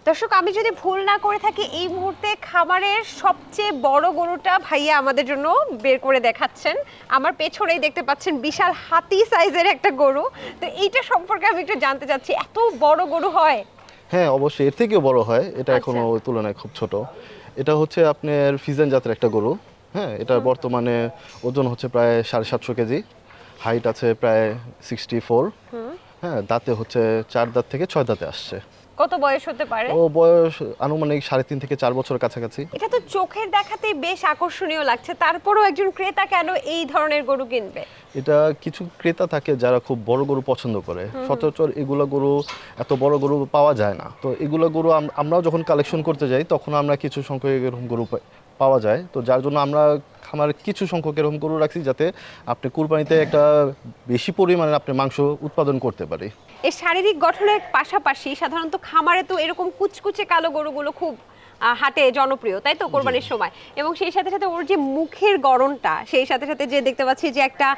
দর্শক, আমি যদি ভুল না করে থাকি এই মুহূর্তে খামারের সবচেয়ে বড় গরুটা ভাইয়া আমাদের জন্য বের করে দেখাচ্ছেন। আমার পেছনেই দেখতে পাচ্ছেন বিশাল হাতি সাইজের একটা গরু। তো এইটা সম্পর্কে আমি একটু জানতে চাচ্ছি, এত বড় গরু হয়? হ্যাঁ, অবশ্যই এর থেকেও বড় হয়। এটা আচ্ছা। এখনো ওই তুলনায় খুব ছোট। এটা হচ্ছে আপনার ফিজিয়ান জাতের একটা গরু। হ্যাঁ, এটার বর্তমানে ওজন হচ্ছে প্রায় 750 কেজি। হাইট আছে প্রায় 64। হ্যাঁ, দাঁতে হচ্ছে 4 দাঁত থেকে 6 দাঁতে আসছে। কত বয়স হতে পারে? ও বয়স আনুমানিক 3.5 থেকে 4 বছর কাছাকাছি। এটা তো চোখের দেখাতেই বেশ আকর্ষণীয় লাগছে, তারপরও একজন ক্রেতা কেন এই ধরনের গরু কিনবে? এটা কিছু ক্রেতা থাকে যারা খুব বড় গরু পছন্দ করে। সচরাচর এগুলো গরু এত বড় গরু পাওয়া যায় না। তো এগুলো গরু আমরাও যখন কালেকশন করতে যাই তখন আমরা কিছু সংখ্যক এরকম গরু পাওয়া যায়। তো যার জন্য আমরা খামারে কিছু সংখ্যক এরকম গরু রাখছি যাতে আপনি কুরবানিতে একটা বেশি পরিমাণে আপনি মাংস উৎপাদন করতে পারি। এর শারীরিক গঠনের পাশাপাশি সাধারণত খামারে তো এরকম কুচকুচে কালো গরুগুলো খুব হাটে জনপ্রিয়, তাই তো, কোরবানির সময়। এবং সেই সাথে সাথে ওর যে মুখের গড়নটা, সেই সাথে সাথে যে দেখতে পাচ্ছি যে একটা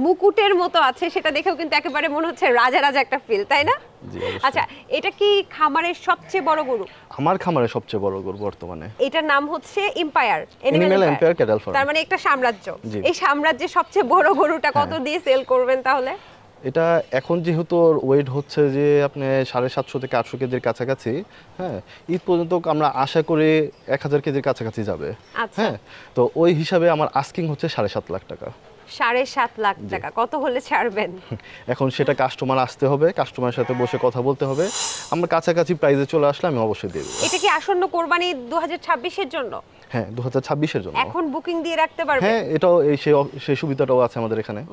মুকুটের মতো আছে, সেটা দেখেও কিন্তু একেবারে মনে হচ্ছে রাজা রাজা একটা ফিল, তাই না? জি, অবশ্যই। আচ্ছা, এটা কি খামারের সবচেয়ে বড় গরু? আমার খামারে সবচেয়ে বড় গরু বর্তমানে। এটার নাম হচ্ছে empire, animal empire cattle farm. তার মানে একটা সাম্রাজ্য। জি। এই সাম্রাজ্যের সবচেয়ে বড় গরুটা কত হ্যাঁ। দিয়ে সেল করবেন তাহলে? এটা এখন যেহেতু ওর ওয়েট হচ্ছে যে আপনি 750 থেকে 800 কেজির কাছাকাছি। হ্যাঁ, ঈদ পর্যন্ত আমরা আশা করি 1000 কেজির কাছাকাছি যাবে। আচ্ছা। হ্যাঁ, তো ওই হিসাবে আমার আস্কিং হচ্ছে 7.5 লাখ টাকা। 7.5 লাখ টাকা কত হলে ছাড়বেন? এখন সেটা কাস্টমার আসতে হবে, কাস্টমারের সাথে বসে কথা বলতে হবে। আমরা কাছাকাছি প্রাইসে চলে আসলে আমি অবশ্যই দেব। এটা কি আসন্ন কোরবানি 2026-এর জন্য? হ্যাঁ, 2026-এর জন্য। এখন বুকিং দিয়ে রাখতে পারবে? হ্যাঁ, এটাও সেই সুবিধাটাও আছে আমাদের এখানে।